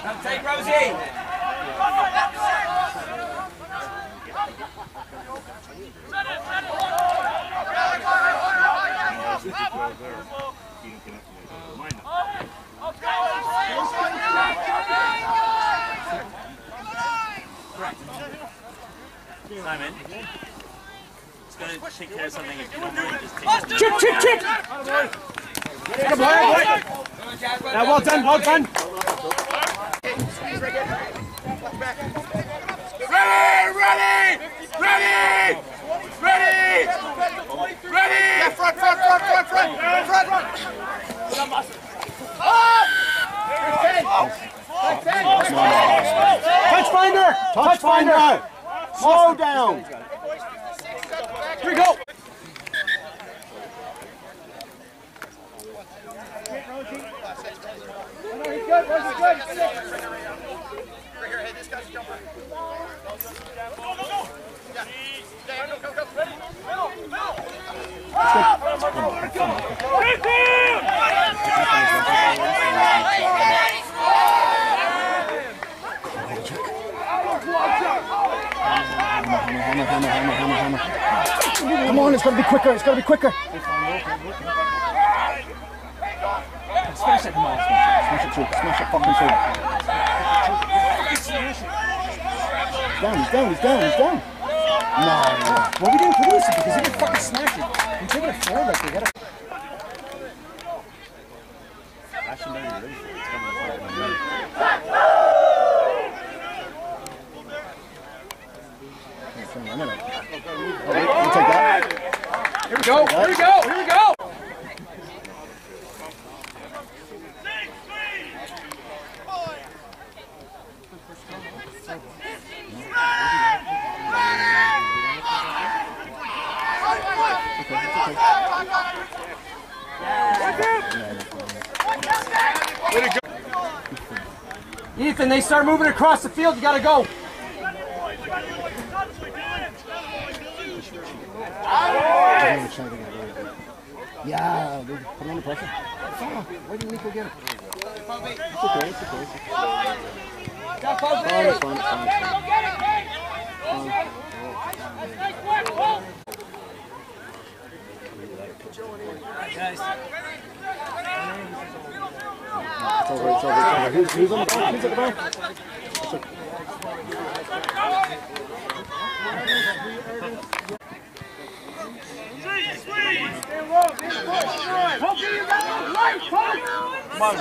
Come take Rosie. Simon, it's going to take care of something if you don't mind. Just take Chip! Take a play. Now, well done. Ready! Yeah, front! Touch finder! Slow down! Here we go! He's good. This guy's a jumper. Go. Yeah, go. Ready? Middle. Hammer. Come on, it's got to be quicker. Smash it, come on. Smash it fucking through. He's down. No. Well, we didn't produce it because he didn't fucking smash it. I'm taking it forward like we gotta. Actually, no, you're ready for it. It's coming forward. We'll take that. Here we go. Ethan, they start moving across the field, you gotta go. Yeah, put him under pressure. Why didn't Nico get it? It's okay. It's fine. It's over. Who's on the ball? Who's at the ball? Come on.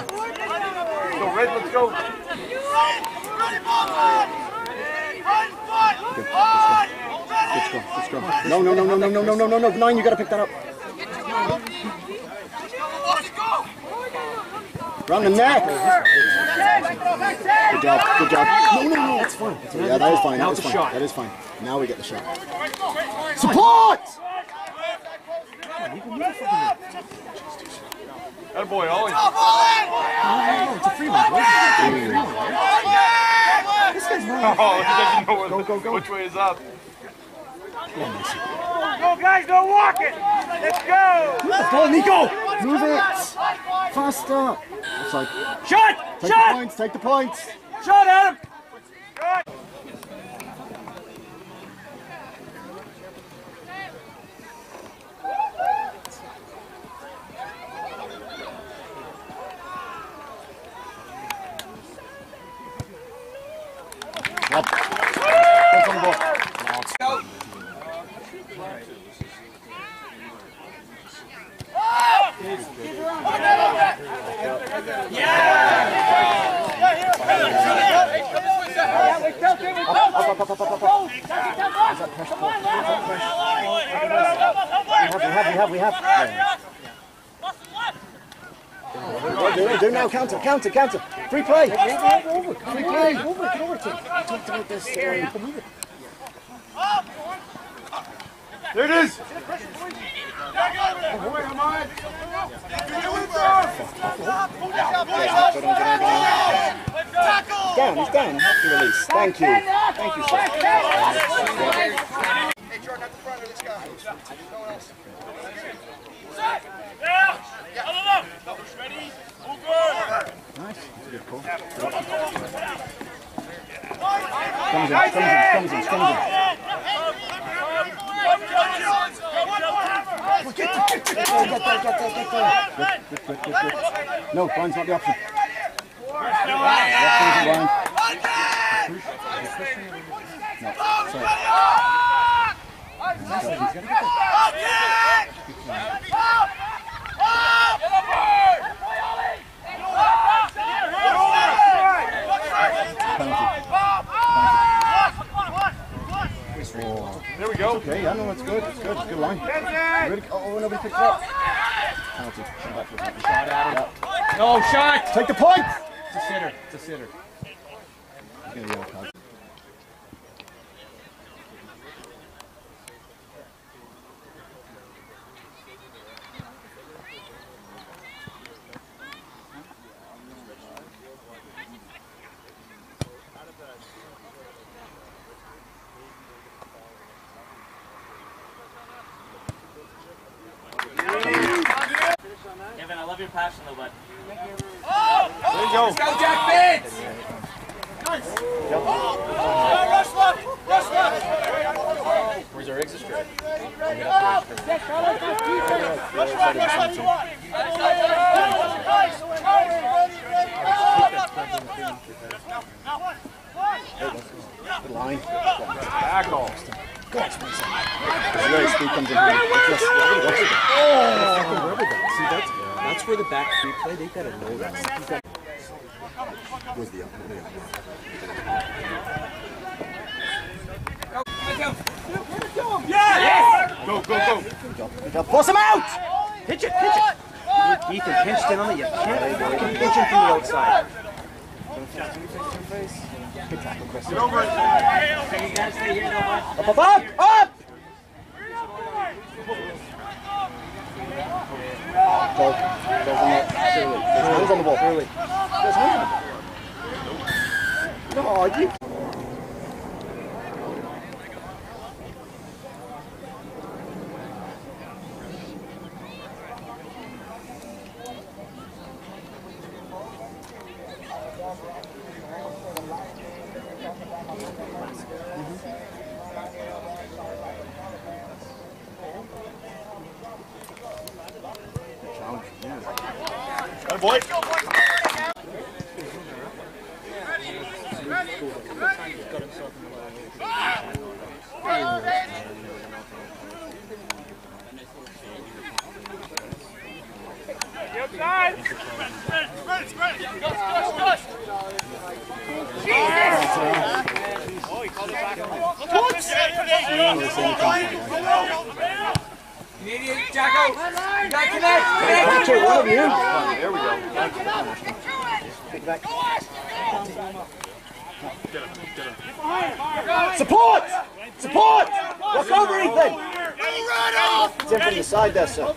Go, Red, let's go. Let's go. No. 9, you gotta pick that up. Round the neck. Good job. No, that's fine. Yeah, that is fine. Now it's a shot. That is fine. Now we get the shot. Support! That boy always. No, it's a free one. This guy's not. Oh, he doesn't know go. Which way is up. Go, guys, go walk it. Let's go. Go, Nico. Move it. Faster. It's like. Shot. Take the points. Shot, Adam. Yep. Go on the ball. Go. We have. Do now, counter. Free play. Get over to him. Talk about this. There it is. He's down. Happy release. Thank you, sir. Hey, Jordan, at the front of this guy. No one else. Cool. Scrums in. Get there. No, Brian's not the option. Brian. No, sorry. There we go. Okay, yeah, no, it's good. It's good. It's good line. Ready? Oh, nobody picked it up. Penalty. Come back for a second. Shot at him. No shot. Take the point. It's a sitter. It's a sitter. He's gonna yell card. Kevin, I love your passion though, bud. There you go. Let's go, Jack Fitz. Where's our exit straight? Good line. Back off. Good. Speed comes in here. See, that's where the back three play. They gotta know that. Where's the up? Go. Good job. Force him out! Pitch it. Ethan pinched in on it. You can't fucking pinch him from the outside. Good tackle, Chris. Get over it. Up! Go. There's hands on the ball. There's hands on the ball. No, you... Good boy. Canadian, Jacko. You got connect. Catch it, one of you. There we go. Pick back. Get him. Support! Walk over, Ethan! It's in from the side there, sir.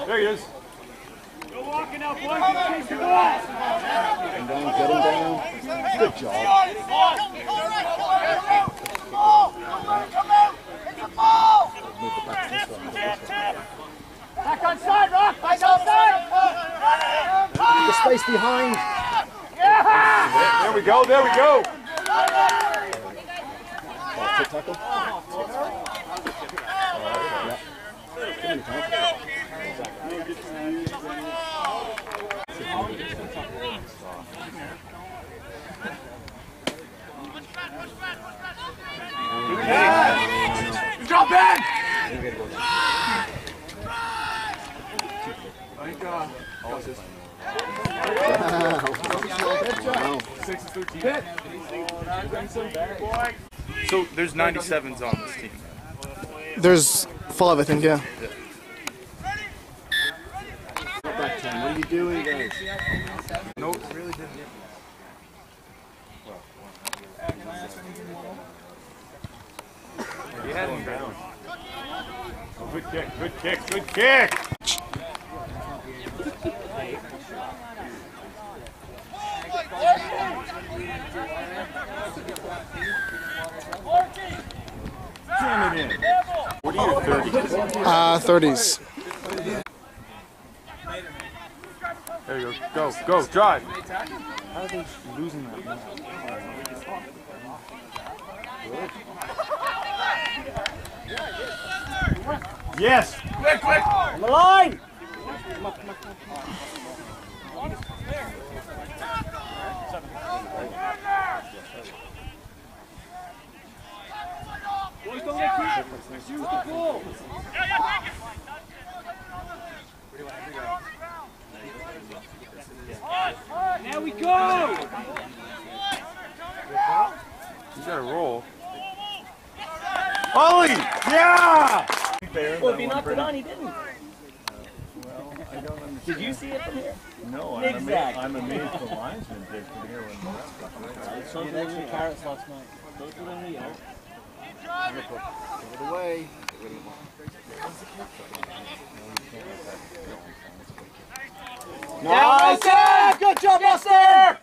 There he is. Get him down. Good job. Back on side, Rock! Back on side! The space behind. There we go. Tick tackle. Jump in! So there's 97s on this team. There's 5, I think, yeah. Back 10. What are you doing, guys? No, really didn't. He had him down. Oh, good kick. 30s. There you go. Go, drive. How are they losing that ball? Yes! Quick! On the line! Boys, don't get cute. Use the ball. There we go! You gotta roll. Ollie! Yeah! Well, if he knocked it on, he didn't. Did you see it from here? No, Exactly. I'm amazed the linesman did from here when So the extra carrots last night. Those were in the air. Get it away. Get rid of the ball. Nice! Good job, Buster!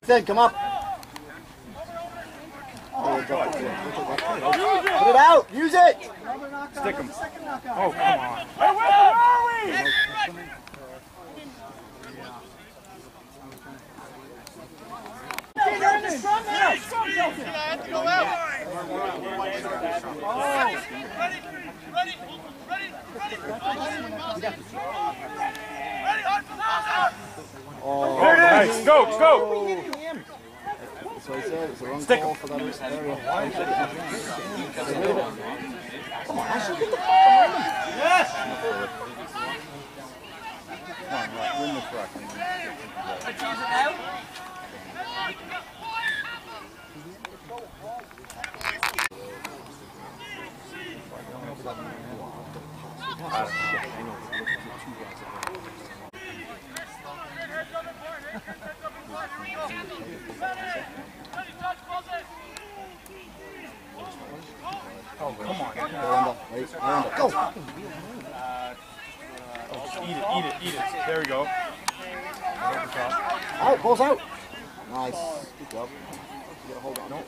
Then come up. Put it out. Use it. Stick him. Oh, come on. Hey, where are we? Oh, Nice. Go! that's what I said. It's a wrong Stick call him. for that area. Win the truck. Go, Linda. Go. Eat it. There we go. Out, balls out. Nice. Good job. You gotta hold it. No.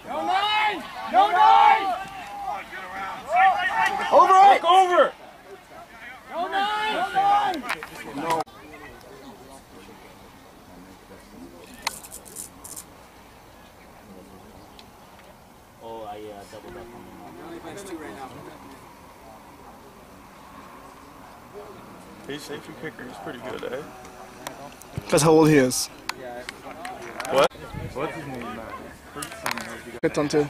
No nine! No nine! Over it! Look over! No nine! No nine! No. Oh, I doubled up on him. His safety kicker is pretty good, eh? That's how old he is. What? What's his name? Hit on two.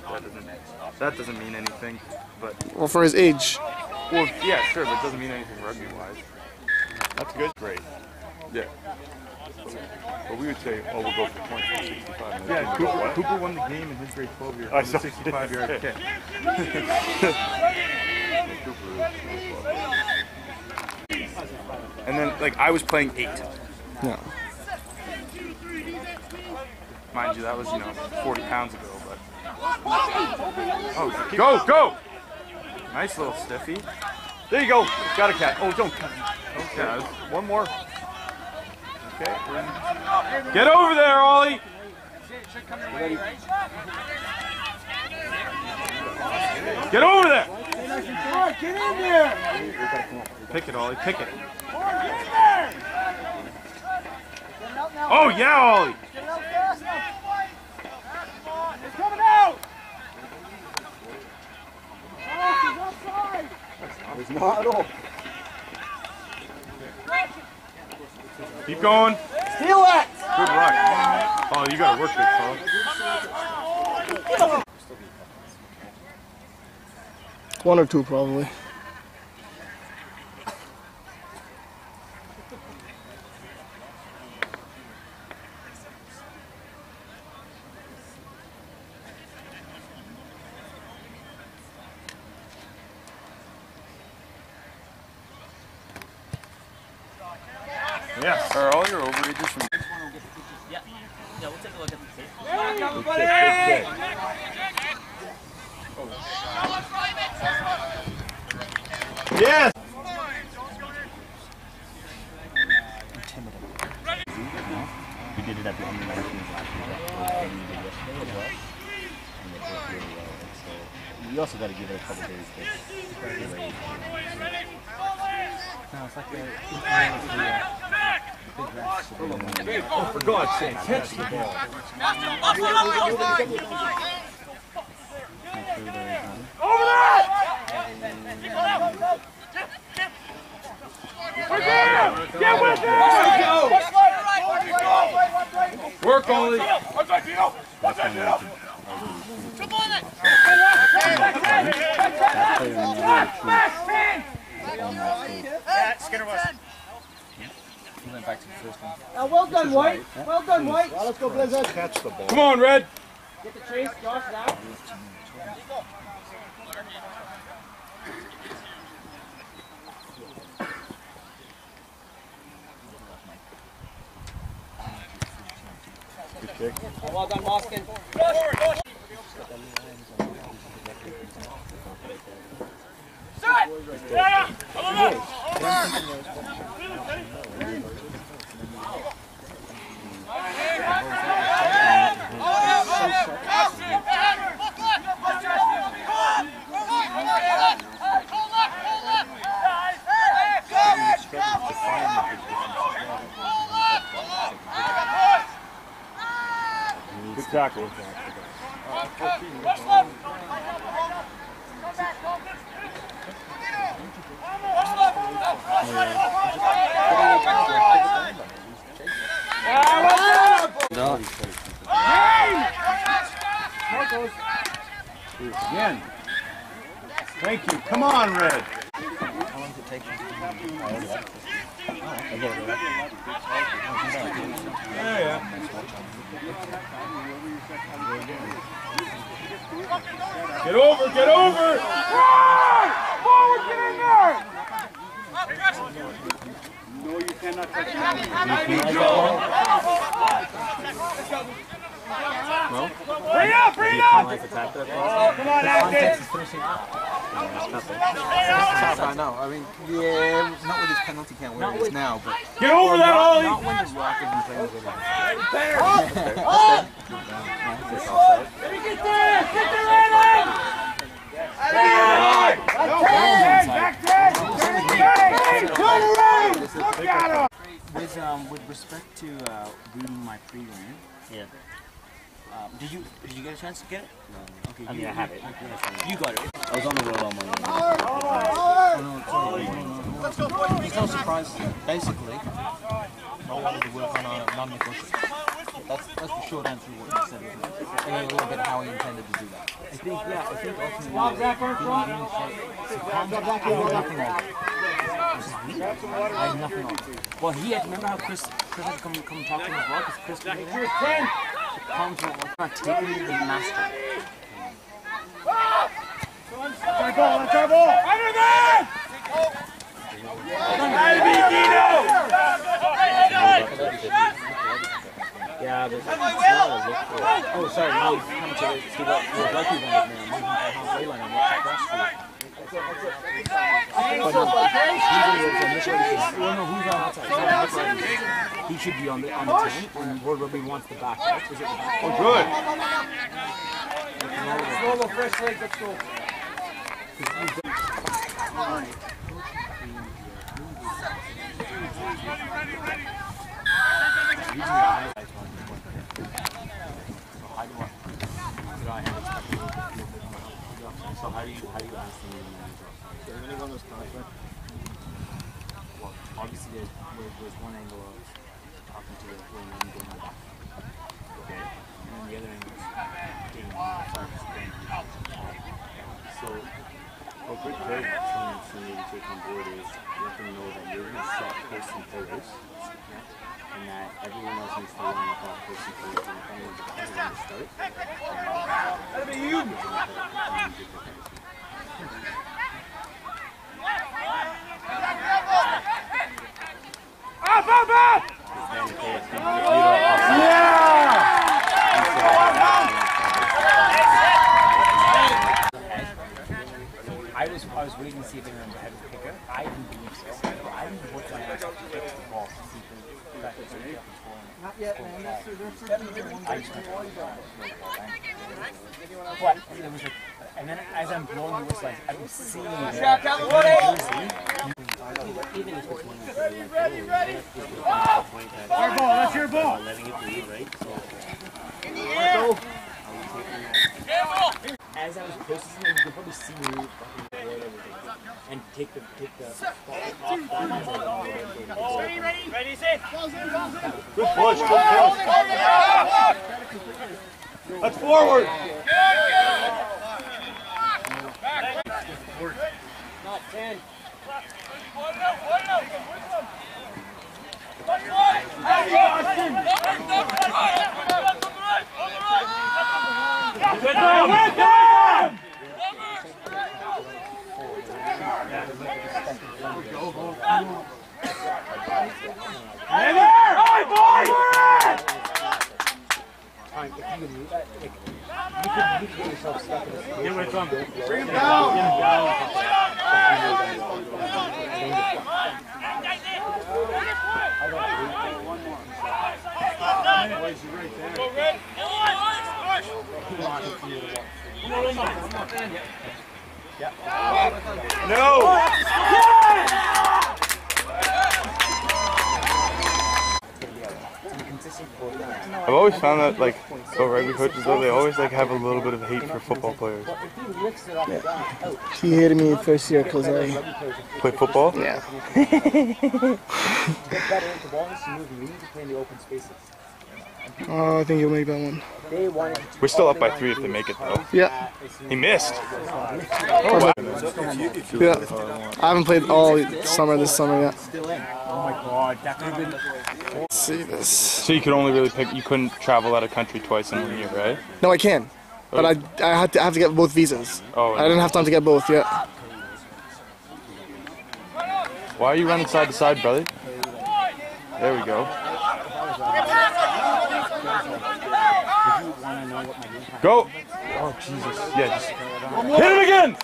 That doesn't mean anything, but... Well, for his age. Well, yeah, sure, but it doesn't mean anything rugby-wise. That's good. Great. Yeah. But we would say, oh, we'll go for points for 65. Yeah, Cooper won the game in his grade 12 year. On the 65-yard kick. And then, like, I was playing 8. Yeah. Mind you, that was, 40 pounds ago, but... Oh, go! Nice little stiffy. There you go. Got a cat. Oh, don't cut. Okay, one more. Okay. Get over there, Ollie. Get over there. Get in there! Pick it, Ollie. Pick it. Oh, yeah, Ollie. Get it out fast enough! It's coming out! Oh, he's outside! It's not at all. Keep going. Steal that! Good luck. Oh, you got to work big fella. 1 or 2 probably. Yes. Are all your overages from... Yeah, we'll take a look at the tape. Yes. We did it at the under-19s last year. That thing we did yesterday as well. and it worked really well. So you also got to give it a couple days to relate. No, it's like the Oh, for God's sake, catch the ball. Over that! Get with it! Work, Ollie. Skinner was. He went back to the first one. Well done, White. Well done, White. Well, let's go, Blizzard. Catch the ball. Come on, Red. Get the chase, Josh, now. Good kick. Well done, Boston. Good tackle. No. Again. Thank you. Come on, Red. How long does it take him to Yeah. Get over, get over! Forward, get in there! No, you cannot touch Bring it up, bring it up! Come on, Andy. I know. I mean, yeah, not with his penalty count where it is now, but Get over that, Ollie! not when the Rock isn't playing with it. Let me get there! Get there, Andy! Back 10! Turn around! Look at him! With respect to reading my pre-game, Yeah. did you get a chance to get it? No. Okay, I mean, I have it. You got it. I was on the road all morning. There's no surprise. Basically, no one to work on a non-negotiable. That's the short answer to what you said. And a little bit how he intended to do that. I think ultimately, nothing on it. I had nothing on it. Well, he had, remember how Chris had come talk to him as well? Because Chris came in. Comes not taking the master. That's our ball! Under that! Yeah, but oh, sorry, no, he's coming to see what the rugby one is now. Moving to halfway line and what's across street. He should be on the 10, and World Rugby wants the back, right? Is it the back? Oh, good. Normal fresh legs, let's go. So how do you ask them? Well, obviously there's one angle of talking to the going in, going back. Okay. And then the other angle is getting so Well, good play. Something to take on board is let them know that you're going to set first and first, and that everyone else needs to line up off first and first, and if anyone's going to start, That'll be you. Up, up, up! I was waiting to see if anyone had a picker. I didn't believe so. I didn't work my ass off to fix the ball to see if that Not yet, man. What? There was and then as I'm blowing the whistle, I'm seeing Shot, jersey. Even if it's one that's ready, Your ball, that's your ball. letting it be, right? So, As I was processing it, you could probably see me fucking blow everything and take the spot off that as I was Ready, set. Good push, good push. That's forward. Not 10. You could get yourself stuck in this. Get away from him. Bring him down. No! I've always found that, like, rugby coaches, though, they always, like, have a little bit of hate for football players. He hated me first year because I Play football? yeah. get better into ball and move. You need to play in the open spaces. Oh, I think he'll make that one. They wanted to We're still up by 3 if they make it, though. Yeah. He missed. Yeah. I haven't played all summer this summer yet. still in. Oh my god, that could have been. Let's see this. So you could only really pick, you couldn't travel out of country twice in 1 year, right? No, I can. But I have to get both visas. Oh, I didn't have time to get both yet. Why are you running side to side, brother? There we go. Go! Oh, Jesus. Yeah, just hit him again!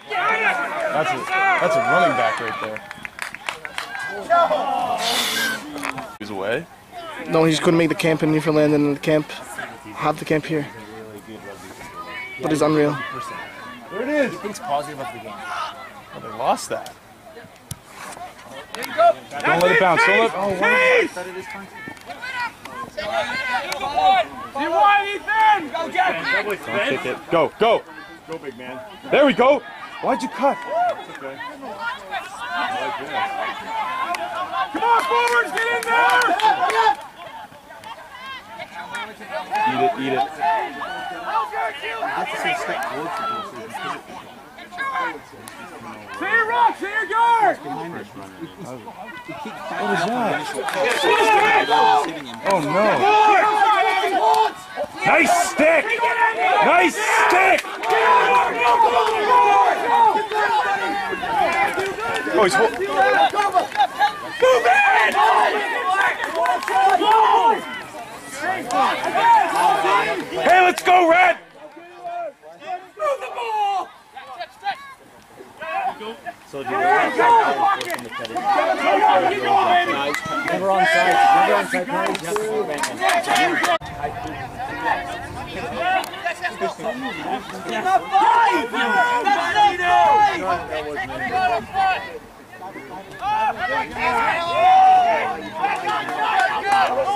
That's a running back right there. He's away. No, he just couldn't make the camp in Newfoundland and the camp. Have the camp here. But it's unreal. There it is. He thinks positive of the game. Oh, they lost that. Don't let it bounce. Don't let. Oh, You want Ethan? Go get it. don't kick it. Go, go. Go, big man. There we go. Why'd you cut? Okay. Come on, forwards, get in there. Eat it, eat it. See your rock, see your guard. What is that? Oh no. Nice stick! Nice stick! Oh, he's Hey, let's go, Red! Move the ball. so do you Go. Never on side. Never on side.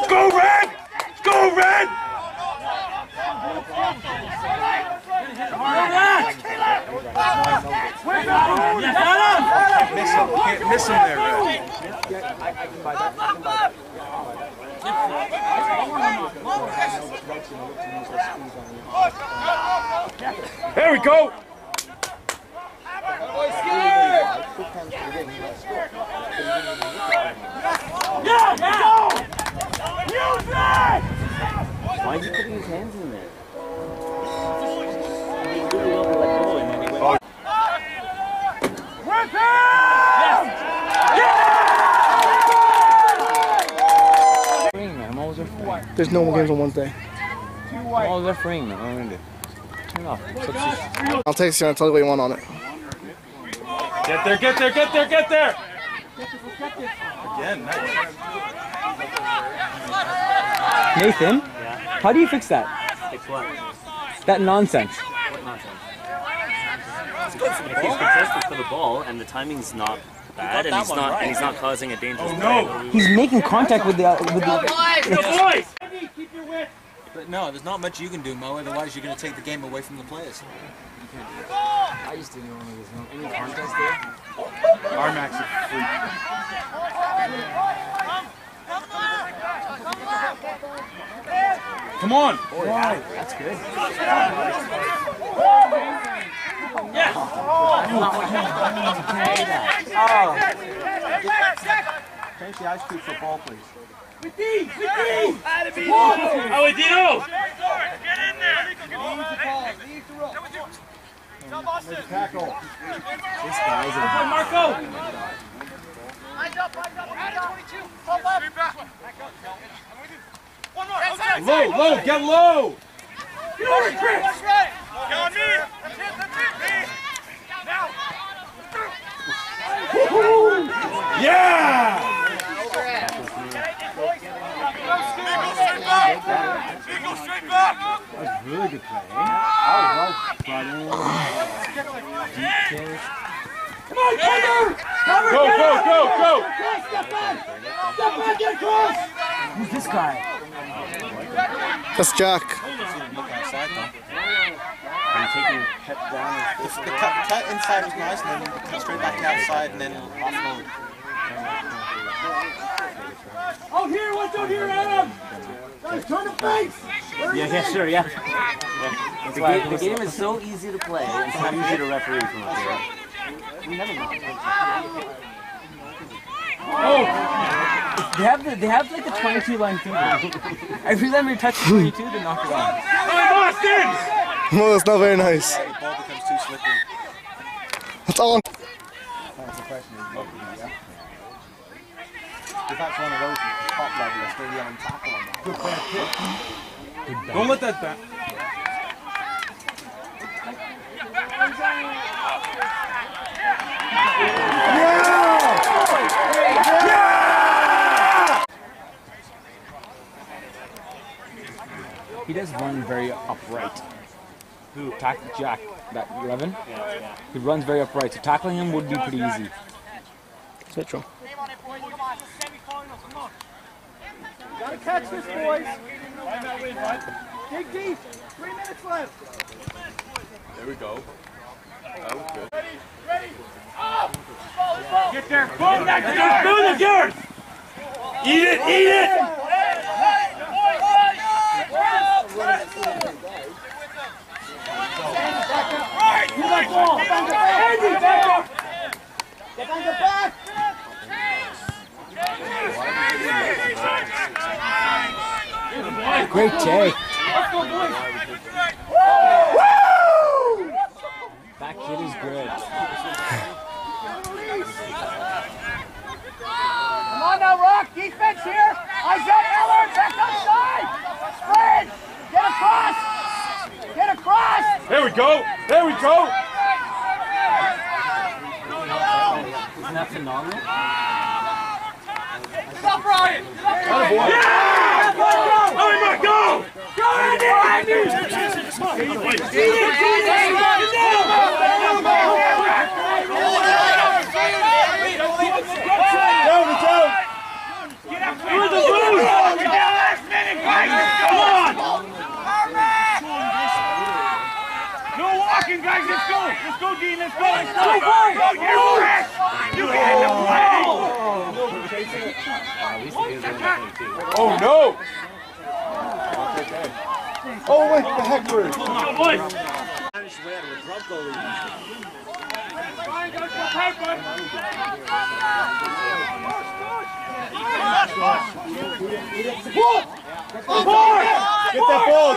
Go, Red! Go, Red! Can't miss him there, Red. There we go! Why are you putting his hands in there? He really wanted to let go and then he went. I'm always refereeing. There's no more games on Wednesday. I'm always refereeing, man. What am I gonna do? Turn off. I'll text you and tell you what you want on it. Get there, get there, get there, get there! Again, nice. Nathan, how do you fix that? Fix what? That nonsense. What nonsense? If he's consistent for the ball and the timing's not bad and he's not causing a dangerous play. He's making contact with the Boys! But no, there's not much you can do, Mo. Otherwise, you're going to take the game away from the players. I just didn't know there's no any contest there. Our max is free. Come on! That's good. Change the ice cube for ball, please. Oh, Dino! Get in there! Tackle. This guy's a Marco! Low, get low! Get over it, Chris! Get on me! Now! Yeah! Eagle straight back! That's really good play. Come on, cover! Go! Step back, get across! Who's this guy? That's Jack. Look outside, though. Are you taking cut down? The cut inside was nice, and then cut straight back outside, and then offload. Out here, what's out here, Adam? Guys, turn the face! Yeah, sure, yeah. The game is so easy to play. It's not easy to referee from up here. We never know. They have like a 22 line finger. Every time you touch the 22, they knock it off. No, that's not very nice. The ball becomes too slippery. It's on. That's the question. If that's one of those at the top level, they're still yelling tackle on that. Don't let that back. He does run very upright. Who? Jack, that 11? Yeah. He runs very upright, so tackling him would be pretty easy. Mitchell. Gotta catch this, boys! Dig deep! 3 minutes left! There we go. That was good. Ready! Up! Get there! Boom! Back the yard! Eat it! Right! You got ball! Andy, back up! Get on the back! Great take. Let's go, boys! That kid is good. Come on now, Rock! Defense here! Isaiah Miller! Back outside! Spread! Get across! There we go! Isn't that phenomenal? Stop, Ryan! Go! Andy! No walking, guys. Let's go. Let's go, Dean. Let's go. You get the play. Oh no! Oh wait, the heck, Bruce. Go, boys. Get that ball!